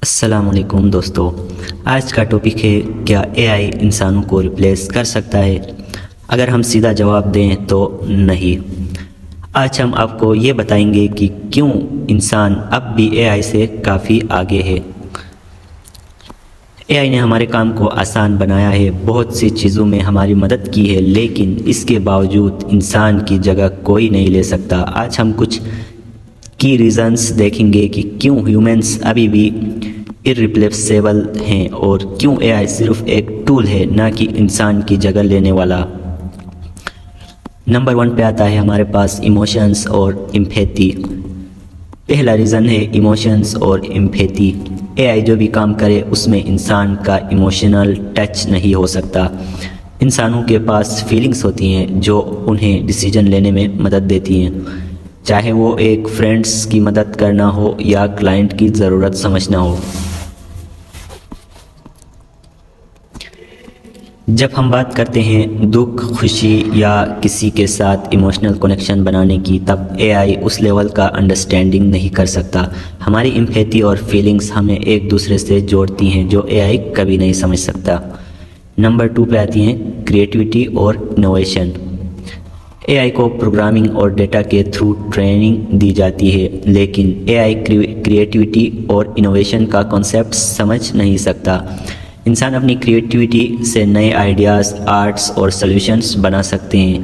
السلام علیکم دوستو، آج کا ٹاپک ہے کیا اے آئی انسانوں کو ریپلیس کر سکتا ہے؟ اگر ہم سیدھا جواب دیں تو نہیں۔ آج ہم آپ کو یہ بتائیں گے کہ کیوں انسان اب بھی اے آئی سے کافی آگے ہے۔ اے آئی نے ہمارے کام کو آسان بنایا ہے، بہت سی چیزوں میں ہماری مدد کی ہے، لیکن اس کے باوجود انسان کی جگہ کوئی نہیں لے سکتا۔ آج ہم کچھ کی ریزنز دیکھیں گے کہ کیوں ہیومنز ابھی بھی irreplaceable ہیں اور کیوں اے آئی صرف ایک ٹول ہے نہ کہ انسان کی جگہ لینے والا۔ نمبر 1 پہ آتا ہے ہمارے پاس ایموشنز اور امپیتھی۔ پہلا ریزن ہے ایموشنز اور امپیتھی۔ اے آئی جو بھی کام کرے اس میں انسان کا ایموشنل ٹچ نہیں ہو سکتا۔ انسانوں کے پاس فیلنگز ہوتی ہیں جو انہیں ڈیسیجن لینے میں مدد دیتی ہیں، چاہے وہ ایک فرینڈز کی مدد کرنا ہو یا کلائنٹ کی ضرورت سمجھنا ہو۔ جب ہم بات کرتے ہیں دکھ، خوشی یا کسی کے ساتھ ایموشنل کنیکشن بنانے کی، تب اے آئی اس لیول کا انڈرسٹینڈنگ نہیں کر سکتا۔ ہماری امپیتھی اور فیلنگز ہمیں ایک دوسرے سے جوڑتی ہیں جو اے آئی کبھی نہیں سمجھ سکتا۔ نمبر 2 پہ آتی ہیں کریٹیوٹی اور انوویشن۔ اے آئی کو پروگرامنگ اور ڈیٹا کے تھرو ٹریننگ دی جاتی ہے، لیکن اے آئی کریٹیوٹی اور انوویشن کا کنسیپٹ سمجھ نہیں سکتا۔ انسان اپنی کریٹیوٹی سے نئے آئیڈیاز، آرٹس اور سلیوشنز بنا سکتے ہیں۔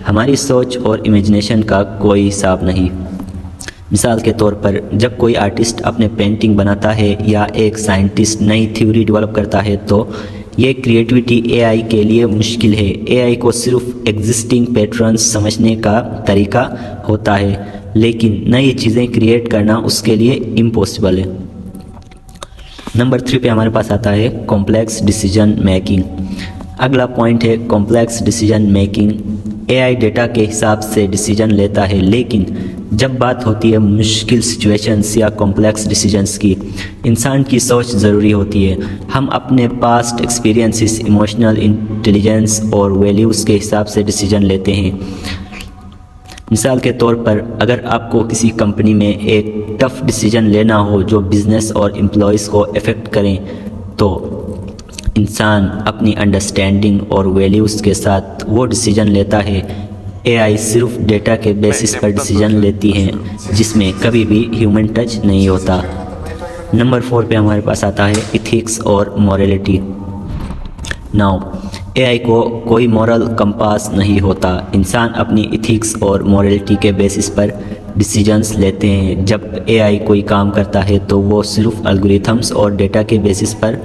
ہماری سوچ اور امیجنیشن کا کوئی حساب نہیں۔ مثال کے طور پر جب کوئی آرٹسٹ اپنے پینٹنگ بناتا ہے یا ایک سائنٹسٹ نئی تھیوری ڈیولپ کرتا ہے تو یہ کریٹیوٹی اے آئی کے لیے مشکل ہے۔ اے آئی کو صرف ایگزسٹنگ پیٹرنز سمجھنے کا طریقہ ہوتا ہے، لیکن نئی چیزیں کریٹ کرنا اس کے لیے امپاسبل ہے۔ نمبر 3 پہ ہمارے پاس آتا ہے کمپلیکس ڈیسیجن میکنگ۔ اگلا پوائنٹ ہے complex decision making. A I data کے حساب سے ڈیسیجن لیتا ہے، لیکن جب بات ہوتی ہے مشکل سچویشنز یا کمپلیکس ڈیسیجنز کی، انسان کی سوچ ضروری ہوتی ہے۔ ہم اپنے پاسٹ ایکسپیرینسز، ایموشنل انٹیلیجنس اور ویلیوز کے حساب سے ڈیسیجن لیتے ہیں۔ مثال کے طور پر اگر آپ کو کسی کمپنی میں ایک ٹف ڈیسیجن لینا ہو جو بزنس اور امپلائیز کو افیکٹ کریں، تو انسان اپنی انڈرسٹینڈنگ اور ویلیوز کے ساتھ وہ ڈیسیجن لیتا ہے۔ اے آئی صرف ڈیٹا کے بیسس پر ڈیسیجن لیتی ہے، جس میں کبھی بھی ہیومن ٹچ نہیں ہوتا۔ نمبر 4 پہ ہمارے پاس آتا ہے ایتھکس اور موریلٹی۔ ناؤ اے آئی کو کوئی مورل کمپاس نہیں ہوتا۔ انسان اپنی ایتھکس اور موریلٹی کے بیسس پر ڈیسیجنز لیتے ہیں۔ جب اے آئی کوئی کام کرتا ہے تو وہ صرف الگوریتھمس اور ڈیٹا کے بیسس پر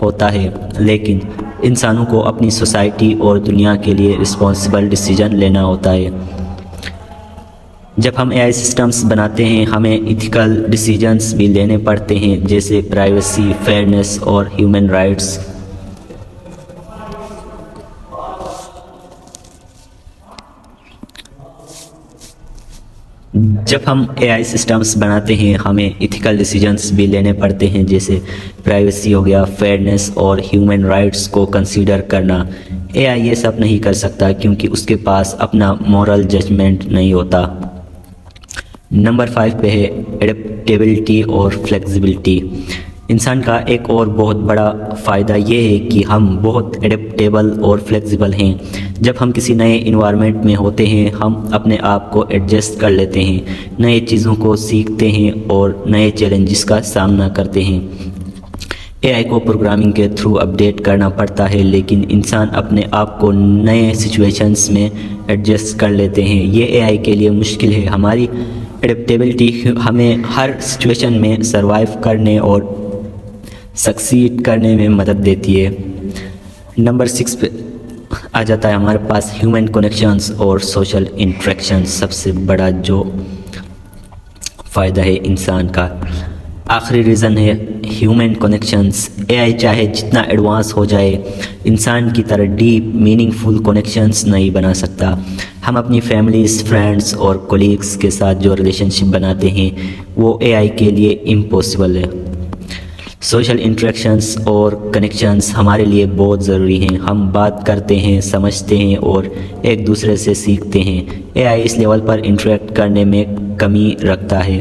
ہوتا ہے، لیکن انسانوں کو اپنی سوسائٹی اور دنیا کے لیے رسپانسبل ڈیسیجن لینا ہوتا ہے۔ جب ہم اے آئی سسٹمز بناتے ہیں ہمیں ایتھیکل ڈیسیجنز بھی لینے پڑتے ہیں، جیسے پرائیویسی، فیئرنیس اور ہیومن رائٹس۔ جب ہم اے آئی سسٹمز بناتے ہیں ہمیں ایتھیکل ڈیسیجنز بھی لینے پڑتے ہیں، جیسے پرائیویسی ہو گیا، فیئرنیس اور ہیومن رائٹس کو کنسیڈر کرنا۔ اے آئی یہ سب نہیں کر سکتا کیونکہ اس کے پاس اپنا مورل ججمنٹ نہیں ہوتا۔ نمبر 5 پہ ہے ایڈیپٹیبلٹی اور فلیکسیبلٹی۔ انسان کا ایک اور بہت بڑا فائدہ یہ ہے کہ ہم بہت ایڈیپٹیبل اور فلیکسیبل ہیں۔ جب ہم کسی نئے انوائرمنٹ میں ہوتے ہیں ہم اپنے آپ کو ایڈجسٹ کر لیتے ہیں، نئے چیزوں کو سیکھتے ہیں اور نئے چیلنجز کا سامنا کرتے ہیں۔ اے آئی کو پروگرامنگ کے تھرو اپڈیٹ کرنا پڑتا ہے، لیکن انسان اپنے آپ کو نئے سچویشنز میں ایڈجسٹ کر لیتے ہیں۔ یہ اے آئی کے لیے مشکل ہے۔ ہماری ایڈیپٹیبلٹی ہمیں ہر سچویشن میں سروائیو کرنے اور سکسیڈ کرنے میں مدد دیتی ہے۔ نمبر 6 پہ آ جاتا ہے ہمارے پاس ہیومن کنیکشنز اور سوشل انٹریکشن۔ سب سے بڑا جو فائدہ ہے انسان کا، آخری ریزن ہے ہیومن کنیکشنز۔ اے آئی چاہے جتنا ایڈوانس ہو جائے، انسان کی طرح ڈیپ میننگ فل کنیکشنز نہیں بنا سکتا۔ ہم اپنی فیملیز، فرینڈز اور کولیگز کے ساتھ جو ریلیشن شپ بناتے ہیں وہ اے آئی کے لیے امپاسبل ہے۔ سوشل انٹریکشنز اور کنیکشنز ہمارے لیے بہت ضروری ہیں۔ ہم بات کرتے ہیں، سمجھتے ہیں اور ایک دوسرے سے سیکھتے ہیں۔ اے آئی اس لیول پر انٹریکٹ کرنے میں کمی رکھتا ہے۔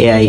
AI